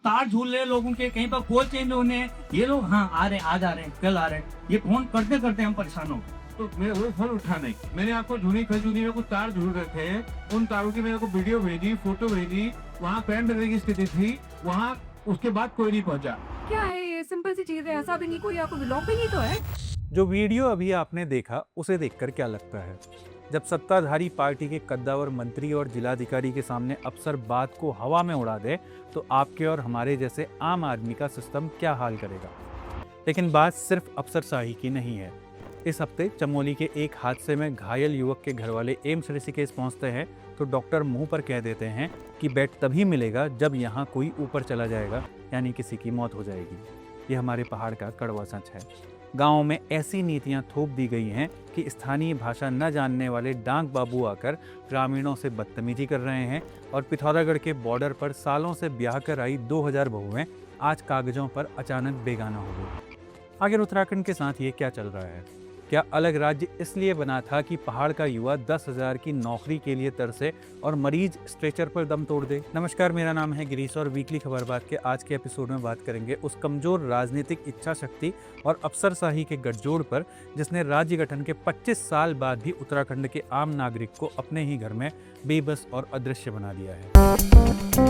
तार झूल रहे हैं लोगों के, कहीं पर कॉल चेंज होने हैं, ये लोग हाँ आ रहे हैं, आज आ रहे हैं, कल आ रहे हैं, ये फोन करते करते हम परेशान हो गए। तो मेरे वो फोन उठा नहीं, मैंने आपको झुनी खजूनी में कुछ तार झूल रखे हैं, उन तारों की मैंने को वीडियो भेजी, फोटो भेजी, वहाँ पैन डरने की स्थिति थी, वहाँ उसके बाद कोई नहीं पहुंचा। क्या है ये? सिंपल सी चीज है, ऐसा भी नहीं कोई आपको ब्लॉक भी नहीं तो है। जो वीडियो अभी आपने देखा उसे देखकर क्या लगता है? जब सत्ताधारी पार्टी के कद्दावर मंत्री और जिलाधिकारी के सामने अफसर बात को हवा में उड़ा दे तो आपके और हमारे जैसे आम आदमी का सिस्टम क्या हाल करेगा? लेकिन बात सिर्फ अफसरशाही की नहीं है। इस हफ्ते चमोली के एक हादसे में घायल युवक के घरवाले एम्स ऋषिकेश पहुंचते हैं तो डॉक्टर मुंह पर कह देते हैं कि बेड तभी मिलेगा जब यहाँ कोई ऊपर चला जाएगा, यानी किसी की मौत हो जाएगी। ये हमारे पहाड़ का कड़वा सच है। गाँव में ऐसी नीतियाँ थोप दी गई हैं कि स्थानीय भाषा न जानने वाले डांग बाबू आकर ग्रामीणों से बदतमीजी कर रहे हैं और पिथौरागढ़ के बॉर्डर पर सालों से ब्याह कर आई 2000 बहुएं आज कागजों पर अचानक बेगाना हो गई। आखिर उत्तराखंड के साथ ये क्या चल रहा है? क्या अलग राज्य इसलिए बना था कि पहाड़ का युवा 10,000 की नौकरी के लिए तरसे और मरीज स्ट्रेचर पर दम तोड़ दे? नमस्कार, मेरा नाम है गिरीश और वीकली खबर बात के आज के एपिसोड में बात करेंगे उस कमजोर राजनीतिक इच्छा शक्ति और अफसरशाही के गठजोड़ पर जिसने राज्य गठन के 25 साल बाद भी उत्तराखंड के आम नागरिक को अपने ही घर में बेबस और अदृश्य बना दिया है।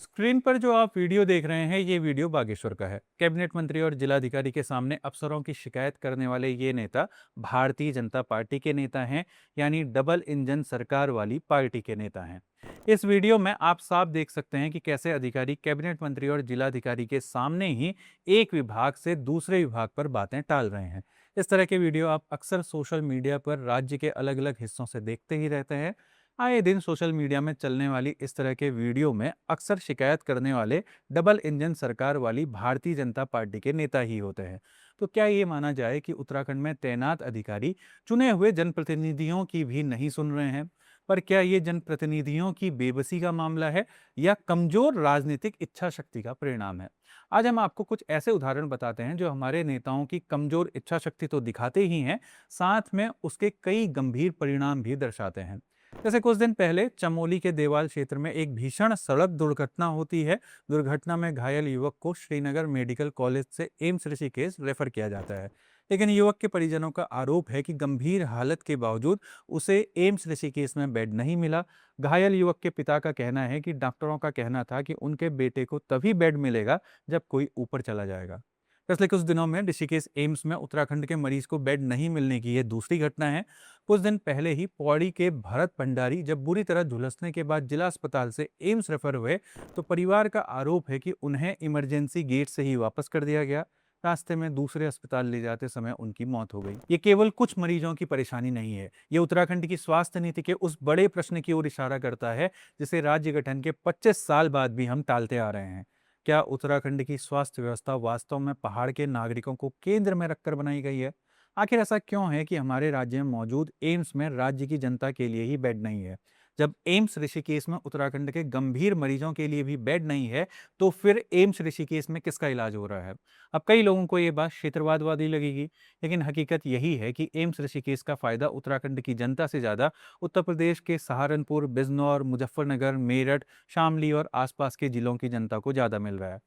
स्क्रीन पर जो आप वीडियो देख रहे हैं ये वीडियो बागेश्वर का है। कैबिनेट मंत्री और जिलाधिकारी के सामने अफसरों की शिकायत करने वाले ये नेता भारतीय जनता पार्टी के नेता हैं, यानी डबल इंजन सरकार वाली पार्टी के नेता हैं। इस वीडियो में आप साफ देख सकते हैं कि कैसे अधिकारी कैबिनेट मंत्री और जिलाधिकारी के सामने ही एक विभाग से दूसरे विभाग पर बातें टाल रहे हैं। इस तरह के वीडियो आप अक्सर सोशल मीडिया पर राज्य के अलग अलग हिस्सों से देखते ही रहते हैं। आए दिन सोशल मीडिया में चलने वाली इस तरह के वीडियो में अक्सर शिकायत करने वाले डबल इंजन सरकार वाली भारतीय जनता पार्टी के नेता ही होते हैं। तो क्या ये माना जाए कि उत्तराखंड में तैनात अधिकारी चुने हुए जनप्रतिनिधियों की भी नहीं सुन रहे हैं? पर क्या ये जनप्रतिनिधियों की बेबसी का मामला है या कमजोर राजनीतिक इच्छा शक्ति का परिणाम है? आज हम आपको कुछ ऐसे उदाहरण बताते हैं जो हमारे नेताओं की कमजोर इच्छा शक्ति तो दिखाते ही हैं, साथ में उसके कई गंभीर परिणाम भी दर्शाते हैं। जैसे कुछ दिन पहले चमोली के देवाल क्षेत्र में एक भीषण सड़क दुर्घटना होती है। दुर्घटना में घायल युवक को श्रीनगर मेडिकल कॉलेज से एम्स ऋषिकेश रेफर किया जाता है, लेकिन युवक के परिजनों का आरोप है कि गंभीर हालत के बावजूद उसे एम्स ऋषिकेश में बेड नहीं मिला। घायल युवक के पिता का कहना है कि डॉक्टरों का कहना था कि उनके बेटे को तभी बेड मिलेगा जब कोई ऊपर चला जाएगा। पिछले कुछ दिनों में ऋषिकेश एम्स में उत्तराखंड के मरीज को बेड नहीं मिलने की यह दूसरी घटना है। कुछ दिन पहले ही पौड़ी के भरत भंडारी जब बुरी तरह झुलसने के बाद जिला अस्पताल से एम्स रेफर हुए तो परिवार का आरोप है कि उन्हें इमरजेंसी गेट से ही वापस कर दिया गया। रास्ते में दूसरे अस्पताल ले जाते समय उनकी मौत हो गई। ये केवल कुछ मरीजों की परेशानी नहीं है, ये उत्तराखंड की स्वास्थ्य नीति के उस बड़े प्रश्न की ओर इशारा करता है जिसे राज्य गठन के 25 साल बाद भी हम टालते आ रहे हैं। क्या उत्तराखंड की स्वास्थ्य व्यवस्था वास्तव में पहाड़ के नागरिकों को केंद्र में रखकर बनाई गई है? आखिर ऐसा क्यों है कि हमारे राज्य में मौजूद एम्स में राज्य की जनता के लिए ही बेड नहीं है? जब एम्स ऋषिकेश में उत्तराखंड के गंभीर मरीजों के लिए भी बेड नहीं है तो फिर एम्स ऋषिकेश में किसका इलाज हो रहा है? अब कई लोगों को ये बात क्षेत्रवादवादी लगेगी, लेकिन हकीकत यही है कि एम्स ऋषिकेश का फायदा उत्तराखंड की जनता से ज्यादा उत्तर प्रदेश के सहारनपुर, बिजनौर, मुजफ्फरनगर, मेरठ, शामली और आसपास के जिलों की जनता को ज्यादा मिल रहा है।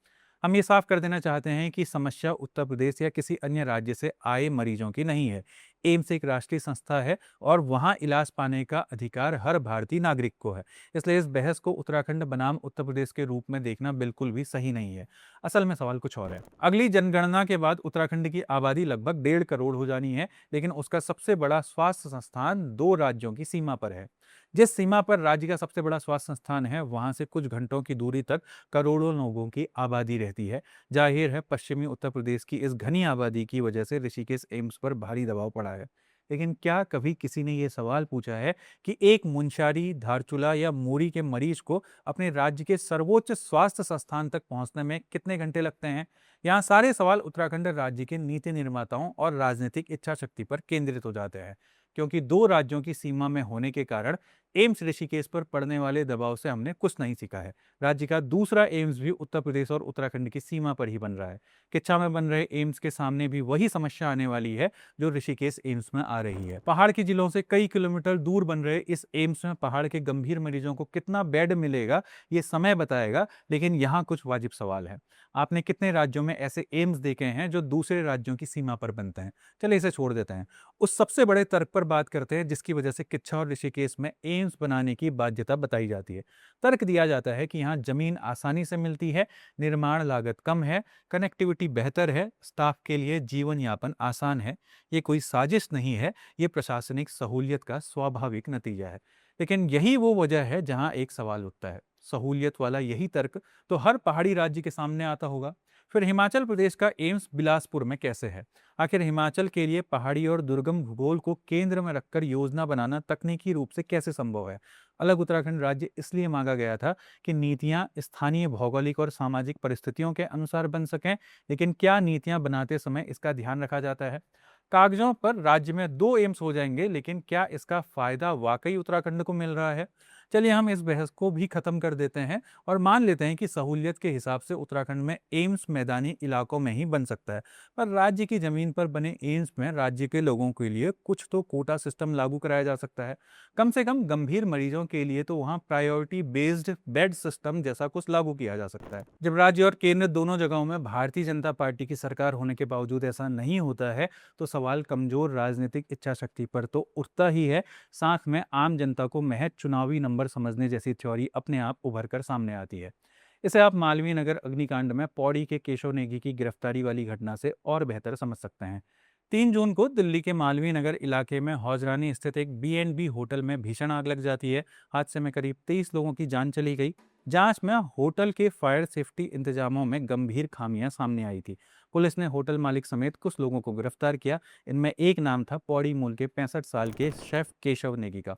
हम ये साफ कर देना चाहते हैं कि समस्या उत्तर प्रदेश या किसी अन्य राज्य से आए मरीजों की नहीं है। एम्स एक राष्ट्रीय संस्था है और वहाँ इलाज पाने का अधिकार हर भारतीय नागरिक को है। इसलिए इस बहस को उत्तराखंड बनाम उत्तर प्रदेश के रूप में देखना बिल्कुल भी सही नहीं है। असल में सवाल कुछ और है। अगली जनगणना के बाद उत्तराखंड की आबादी लगभग 1.5 करोड़ हो जानी है, लेकिन उसका सबसे बड़ा स्वास्थ्य संस्थान 2 राज्यों की सीमा पर है। जिस सीमा पर राज्य का सबसे बड़ा स्वास्थ्य संस्थान है वहां से कुछ घंटों की दूरी तक करोड़ों लोगों की आबादी रहती है। जाहिर है पश्चिमी उत्तर प्रदेश की इस घनी आबादी की वजह से ऋषिकेश एम्स पर भारी दबाव पड़ा है। लेकिन क्या कभी किसी ने यह सवाल पूछा है कि एक मुंशारी, धारचूला या मूरी के मरीज को अपने राज्य के सर्वोच्च स्वास्थ्य संस्थान तक पहुंचने में कितने घंटे लगते हैं? यहाँ सारे सवाल उत्तराखंड राज्य के नीति निर्माताओं और राजनीतिक इच्छा शक्ति पर केंद्रित हो जाते हैं, क्योंकि 2 राज्यों की सीमा में होने के कारण एम्स ऋषिकेश पर पड़ने वाले दबाव से हमने कुछ नहीं सीखा है। राज्य का दूसरा एम्स भी उत्तर प्रदेश और उत्तराखंड की सीमा पर ही बन रहा है। किच्छा में बन रहे एम्स के सामने भी वही समस्या आने वाली है जो ऋषिकेश एम्स में आ रही है। पहाड़ के जिलों से कई किलोमीटर दूर बन रहे इस एम्स में पहाड़ के गंभीर मरीजों को कितना बेड मिलेगा ये समय बताएगा, लेकिन यहाँ कुछ वाजिब सवाल है। आपने कितने राज्यों में ऐसे एम्स देखे हैं जो दूसरे राज्यों की सीमा पर बनते हैं? चलिए इसे छोड़ देते हैं, उस सबसे बड़े तर्क पर बात करते हैं जिसकी वजह से किच्छा और ऋषिकेश में एम्स बनाने की बाध्यता बताई जाती है। तर्क दिया जाता है कि यहाँ जमीन आसानी से मिलती है, निर्माण लागत कम है, कनेक्टिविटी बेहतर है, स्टाफ के लिए जीवन यापन आसान है। ये कोई साजिश नहीं है, ये प्रशासनिक सहूलियत का स्वाभाविक नतीजा है। लेकिन यही वो वजह है जहाँ एक सवाल उठता है। सहूलियत वाला यही तर्क तो हर पहाड़ी राज्य के सामने आता होगा, फिर हिमाचल प्रदेश का एम्स बिलासपुर में कैसे है? आखिर हिमाचल के लिए पहाड़ी और दुर्गम भूगोल को केंद्र में रखकर योजना बनाना तकनीकी रूप से कैसे संभव है? अलग उत्तराखंड राज्य इसलिए मांगा गया था कि नीतियां स्थानीय भौगोलिक और सामाजिक परिस्थितियों के अनुसार बन सकें, लेकिन क्या नीतियां बनाते समय इसका ध्यान रखा जाता है? कागजों पर राज्य में 2 एम्स हो जाएंगे, लेकिन क्या इसका फायदा वाकई उत्तराखंड को मिल रहा है? चलिए हम इस बहस को भी खत्म कर देते हैं और मान लेते हैं कि सहूलियत के हिसाब से उत्तराखंड में एम्स मैदानी इलाकों में ही बन सकता है, पर राज्य की जमीन पर बने एम्स में राज्य के लोगों के लिए कुछ तो कोटा सिस्टम लागू कराया जा सकता है। कम से कम गंभीर मरीजों के लिए तो वहाँ प्रायोरिटी बेस्ड बेड सिस्टम जैसा कुछ लागू किया जा सकता है। जब राज्य और केंद्र दोनों जगहों में भारतीय जनता पार्टी की सरकार होने के बावजूद ऐसा नहीं होता है तो सवाल कमजोर राजनीतिक इच्छा शक्ति पर तो उठता ही है, साथ में आम जनता को महज चुनावी नंबर समझने जैसी थ्योरी अपने आप उभर कर सामने आती है। इसे आप मालवीय नगर अग्निकांड में पौड़ी के केशव नेगी की गिरफ्तारी वाली घटना से और बेहतर समझ सकते हैं। 3 जून को दिल्ली के मालवीय नगर इलाके में हौजरानी स्थित एक B&B होटल में भीषण आग लग जाती है। हादसे में करीब 23 लोगों की जान चली गई। जांच में होटल के फायर सेफ्टी इंतजामों में गंभीर खामियां सामने आई थी। पुलिस ने होटल मालिक समेत कुछ लोगों को गिरफ्तार किया। इनमें एक नाम था पौड़ी मूल के 65 साल के शेफ केशव नेगी का।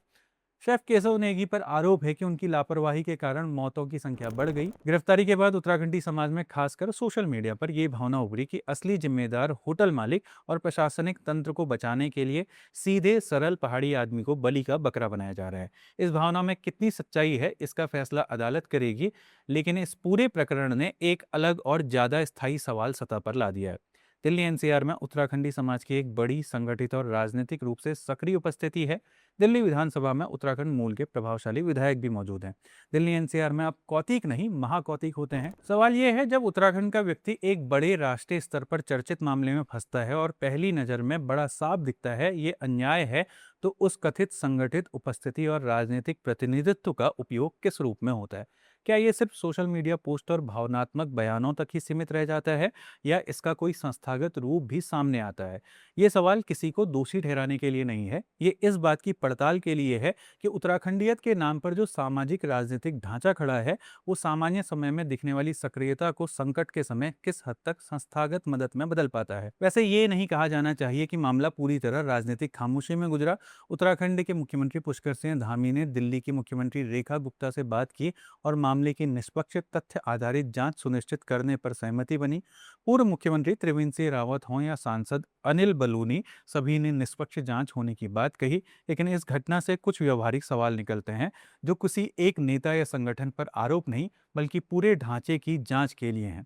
शेफ केशव नेगी पर आरोप है कि उनकी लापरवाही के कारण मौतों की संख्या बढ़ गई। गिरफ्तारी के बाद उत्तराखंडी समाज में खासकर सोशल मीडिया पर यह भावना उभरी कि असली जिम्मेदार होटल मालिक और प्रशासनिक तंत्र को बचाने के लिए सीधे सरल पहाड़ी आदमी को बलि का बकरा बनाया जा रहा है। इस भावना में कितनी सच्चाई है इसका फैसला अदालत करेगी, लेकिन इस पूरे प्रकरण ने एक अलग और ज्यादा स्थायी सवाल सतह पर ला दिया है। दिल्ली एनसीआर में उत्तराखंडी समाज की एक बड़ी संगठित और राजनीतिक रूप से सक्रिय उपस्थिति है। दिल्ली विधानसभा में उत्तराखंड मूल के प्रभावशाली विधायक भी मौजूद हैं। दिल्ली एनसीआर में अब कौतिक नहीं महाकौतिक होते हैं। सवाल यह है, जब उत्तराखंड का व्यक्ति एक बड़े राष्ट्रीय स्तर पर चर्चित मामले में फंसता है और पहली नजर में बड़ा साफ दिखता है ये अन्याय है, तो उस कथित संगठित उपस्थिति और राजनीतिक प्रतिनिधित्व का उपयोग किस रूप में होता है? क्या ये सिर्फ सोशल मीडिया पोस्ट और भावनात्मक बयानों तक ही सीमित रह जाता है या इसका कोई संस्थागत रूप भी सामने आता है? ये सवाल किसी को दोषी ठहराने के लिए नहीं है, ये इस बात की पड़ताल के लिए है कि उत्तराखंडियत के नाम पर जो सामाजिक राजनीतिक ढांचा खड़ा है वो सामान्य समय में दिखने वाली सक्रियता को संकट के समय किस हद तक संस्थागत मदद में बदल पाता है। वैसे ये नहीं कहा जाना चाहिए कि मामला पूरी तरह राजनीतिक खामोशी में गुजरा। उत्तराखंड के मुख्यमंत्री पुष्कर सिंह धामी ने दिल्ली की मुख्यमंत्री रेखा गुप्ता से बात की और मामले की निष्पक्ष तथ्य आधारित जांच सुनिश्चित करने पर सहमति बनी। पूर्व मुख्यमंत्री त्रिवेंद्र सिंह रावत हों या सांसद अनिल बलूनी, सभी ने निष्पक्ष जांच होने की बात कही, लेकिन इस घटना से कुछ व्यवहारिक सवाल निकलते हैं जो किसी एक नेता या संगठन पर आरोप नहीं बल्कि पूरे ढांचे की जांच के लिए हैं।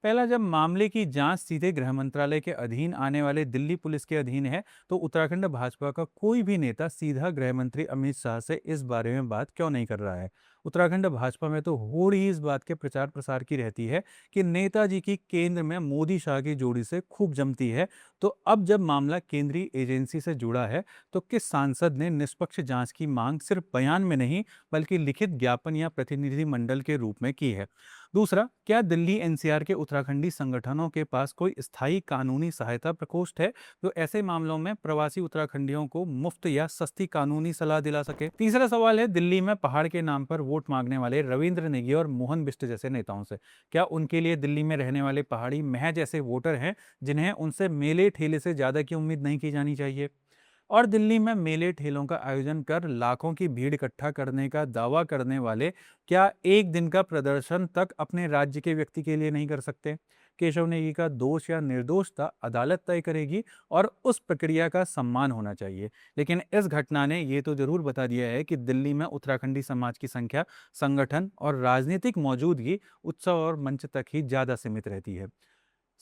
पहला, जब मामले की जांच सीधे गृह मंत्रालय के अधीन आने वाले दिल्ली पुलिस के अधीन है तो उत्तराखंड भाजपा का कोई भी नेता सीधा गृह मंत्री अमित शाह से इस बारे में बात क्यों नहीं कर रहा है? उत्तराखंड भाजपा में तो होड़ ही इस बात के प्रचार प्रसार की रहती है कि नेताजी की केंद्र में मोदी शाह की जोड़ी से खूब जमती है। तो अब जब मामला केंद्रीय एजेंसी से जुड़ा है तो किस सांसद ने निष्पक्ष जांच की मांग सिर्फ बयान में नहीं बल्कि लिखित ज्ञापन या प्रतिनिधि मंडल के रूप में की है? दूसरा, क्या दिल्ली एनसीआर के उत्तराखंडी संगठनों के पास कोई स्थायी कानूनी सहायता प्रकोष्ठ है जो ऐसे मामलों में प्रवासी उत्तराखंडियों को मुफ्त या सस्ती कानूनी सलाह दिला सके? तीसरा सवाल है दिल्ली में पहाड़ के नाम पर वोट मांगने वाले रविंद्र नेगी और मोहन बिष्ट जैसे नेताओं से। क्या उनके लिए दिल्ली में रहने वाले पहाड़ी महज ऐसे वोटर हैं जिन्हें उनसे मेले ठेले से ज्यादा की उम्मीद नहीं की जानी चाहिए? और दिल्ली में मेले ठेलों का आयोजन कर लाखों की भीड़ इकट्ठा करने का दावा करने वाले क्या एक दिन का प्रदर्शन तक अपने राज्य के व्यक्ति के लिए नहीं कर सकते? केशव नेगी का दोष या निर्दोषता अदालत तय करेगी और उस प्रक्रिया का सम्मान होना चाहिए। लेकिन इस घटना ने ये तो जरूर बता दिया है कि दिल्ली में उत्तराखंडी समाज की संख्या, संगठन और राजनीतिक मौजूदगी उत्सव और मंच तक ही ज्यादा सीमित रहती है।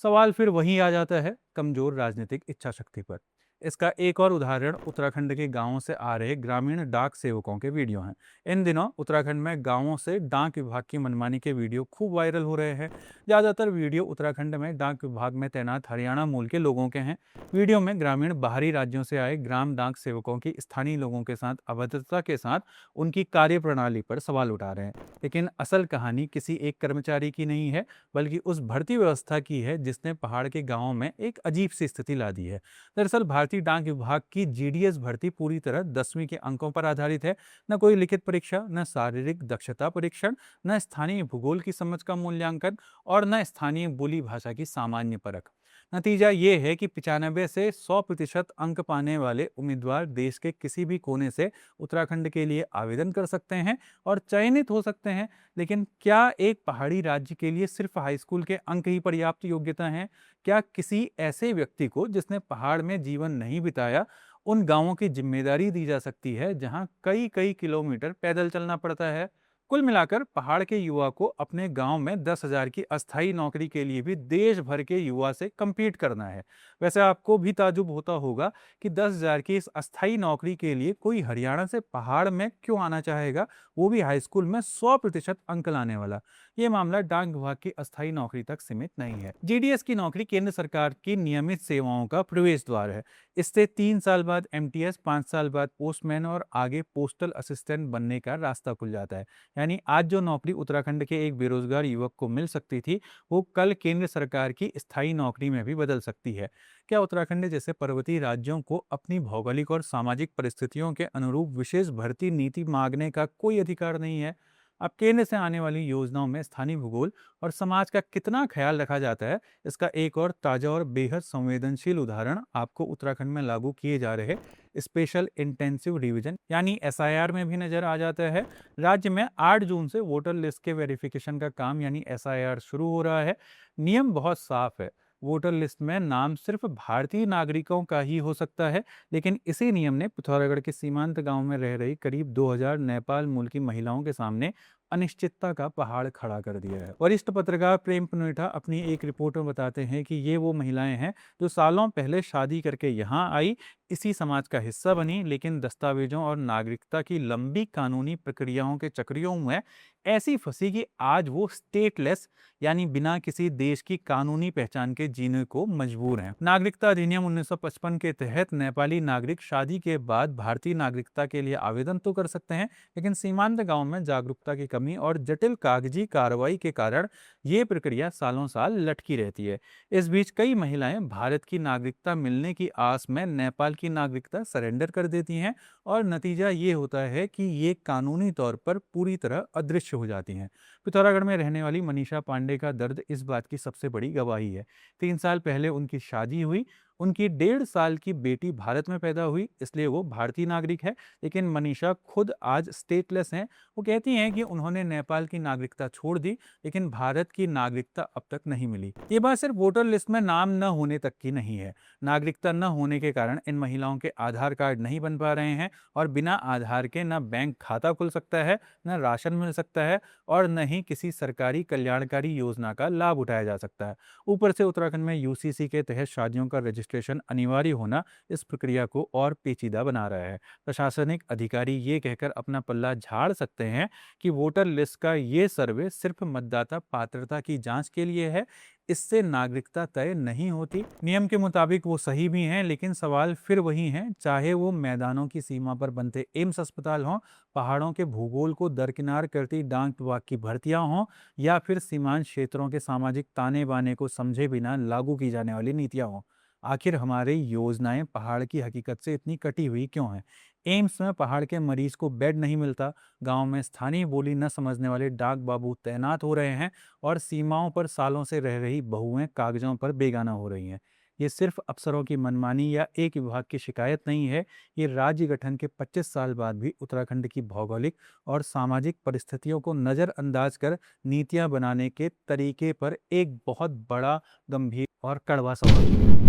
सवाल फिर वहीं आ जाता है, कमजोर राजनीतिक इच्छा शक्ति पर। इसका एक और उदाहरण उत्तराखंड के गांवों से आ रहे ग्रामीण डाक सेवकों के वीडियो हैं। इन दिनों उत्तराखंड में गांवों से डाक विभाग की मनमानी के वीडियो खूब वायरल हो रहे हैं। ज़्यादातर वीडियो उत्तराखंड में डाक विभाग में तैनात हरियाणा मूल के लोगों के हैं। वीडियो में ग्रामीण बाहरी राज्यों से आए ग्राम डाक सेवकों की स्थानीय लोगों के साथ अभद्रता के साथ उनकी कार्यप्रणाली पर सवाल उठा रहे हैं। लेकिन असल कहानी किसी एक कर्मचारी की नहीं है, बल्कि उस भर्ती व्यवस्था की है जिसने पहाड़ के गांवों में एक अजीब सी स्थिति ला दी है। दरअसल भारतीय डाक विभाग की जीडीएस भर्ती पूरी तरह 10वीं के अंकों पर आधारित है। न कोई लिखित परीक्षा, न शारीरिक दक्षता परीक्षण, न स्थानीय भूगोल की समझ का मूल्यांकन और न स्थानीय बोली भाषा की सामान्य परख। नतीजा ये है कि 95 से 100% अंक पाने वाले उम्मीदवार देश के किसी भी कोने से उत्तराखंड के लिए आवेदन कर सकते हैं और चयनित हो सकते हैं। लेकिन क्या एक पहाड़ी राज्य के लिए सिर्फ हाई स्कूल के अंक ही पर्याप्त योग्यता हैं? क्या किसी ऐसे व्यक्ति को जिसने पहाड़ में जीवन नहीं बिताया, उन गांवों की जिम्मेदारी दी जा सकती है जहां कई कई किलोमीटर पैदल चलना पड़ता है? कुल मिलाकर पहाड़ के युवा को अपने गांव में 10,000 की अस्थायी नौकरी के लिए भी देश भर के युवा से compete करना है। वैसे आपको भी ताजुब होता होगा कि 10,000 की इस अस्थायी नौकरी के लिए कोई हरियाणा से पहाड़ में क्यों आना चाहेगा, वो भी हाई स्कूल में 100% अंक लाने वाला। ये मामला डाक विभाग की अस्थायी नौकरी तक सीमित नहीं है। जीडीएस की नौकरी केंद्र सरकार की नियमित सेवाओं का प्रवेश द्वार है। इससे 3 साल बाद एमटीएस, 5 साल बाद पोस्टमैन और आगे पोस्टल असिस्टेंट बनने का रास्ता खुल जाता है। यानी आज जो नौकरी उत्तराखंड के एक बेरोजगार युवक को मिल सकती थी, वो कल केंद्र सरकार की स्थायी नौकरी में भी बदल सकती है। क्या उत्तराखंड जैसे पर्वतीय राज्यों को अपनी भौगोलिक और सामाजिक परिस्थितियों के अनुरूप विशेष भर्ती नीति मांगने का कोई अधिकार नहीं है? अब केंद्र से आने वाली योजनाओं में स्थानीय भूगोल और समाज का कितना ख्याल रखा जाता है, इसका एक और ताजा और बेहद संवेदनशील उदाहरण आपको उत्तराखंड में लागू किए जा रहे स्पेशल इंटेंसिव रिवीजन यानी एसआईआर में भी नजर आ जाता है। राज्य में 8 जून से वोटर लिस्ट के वेरिफिकेशन का काम यानी एसआईआर शुरू हो रहा है। नियम बहुत साफ है, वोटर लिस्ट में नाम सिर्फ भारतीय नागरिकों का ही हो सकता है। लेकिन इसी नियम ने पिथौरागढ़ के सीमांत गांव में रह रही करीब 2000 नेपाल मूल की महिलाओं के सामने अनिश्चितता का पहाड़ खड़ा कर दिया है। वरिष्ठ पत्रकार प्रेम पुनेठा अपनी एक रिपोर्ट में बताते हैं कि ये वो महिलाएं हैं जो सालों पहले शादी करके यहाँ आई, इसी समाज का हिस्सा बनी, लेकिन दस्तावेजों और नागरिकता की लंबी कानूनी प्रक्रियाओं के चक्रियों में ऐसी फंसी कि आज वो स्टेटलेस यानी बिना किसी देश की कानूनी पहचान के जीने को मजबूर हैं। नागरिकता अधिनियम 1955 के तहत नेपाली नागरिक शादी के बाद भारतीय नागरिकता के लिए आवेदन तो कर सकते हैं, लेकिन सीमांत गांव में जागरूकता की कमी और जटिल कागजी कार्रवाई के कारण ये प्रक्रिया सालों साल लटकी रहती है। इस बीच कई महिलाएं भारत की नागरिकता मिलने की आस में नेपाल की नागरिकता सरेंडर कर देती हैं और नतीजा ये होता है कि ये कानूनी तौर पर पूरी तरह अदृश्य हो जाती हैं। पिथौरागढ़ में रहने वाली मनीषा पांडे का दर्द इस बात की सबसे बड़ी गवाही है। 3 साल पहले उनकी शादी हुई, उनकी 1.5 साल की बेटी भारत में पैदा हुई, इसलिए वो भारतीय नागरिक है। लेकिन मनीषा खुद आज स्टेटलेस हैं। वो कहती हैं कि उन्होंने नेपाल की नागरिकता छोड़ दी, लेकिन भारत की नागरिकता अब तक नहीं मिली। ये बात सिर्फ वोटर लिस्ट में नाम न होने तक की नहीं है। नागरिकता न होने के कारण इन महिलाओं के आधार कार्ड नहीं बन पा रहे हैं और बिना आधार के न बैंक खाता खुल सकता है, न राशन मिल सकता है और न ही किसी सरकारी कल्याणकारी योजना का लाभ उठाया जा सकता है। ऊपर से उत्तराखंड में यूसीसी के तहत शादियों का रजिस्ट्रेशन अनिवार्य होना इस प्रक्रिया को और पेचीदा बना रहा है। प्रशासनिक अधिकारी ये कहकर अपना पल्ला झाड़ सकते हैं कि वोटर लिस्ट का ये सर्वे सिर्फ मतदाता पात्रता की जांच के लिए है, इससे नागरिकता तय नहीं होती। नियम के मुताबिक वो सही भी हैं, लेकिन सवाल फिर वही है, चाहे वो मैदानों की सीमा पर बनते एम्स अस्पताल हों, पहाड़ों के भूगोल को दरकिनार करती डाक विभाग की भर्तियां हों या फिर सीमांत क्षेत्रों के सामाजिक ताने बाने को समझे बिना लागू की जाने वाली नीतियां हों। आखिर हमारी योजनाएं पहाड़ की हकीकत से इतनी कटी हुई क्यों हैं? एम्स में पहाड़ के मरीज को बेड नहीं मिलता, गांव में स्थानीय बोली न समझने वाले डाक बाबू तैनात हो रहे हैं और सीमाओं पर सालों से रह रही बहुएं कागजों पर बेगाना हो रही हैं। ये सिर्फ अफसरों की मनमानी या एक विभाग की शिकायत नहीं है, ये राज्य गठन के 25 साल बाद भी उत्तराखंड की भौगोलिक और सामाजिक परिस्थितियों को नज़रअंदाज कर नीतियां बनाने के तरीके पर एक बहुत बड़ा, गंभीर और कड़वा सवाल है।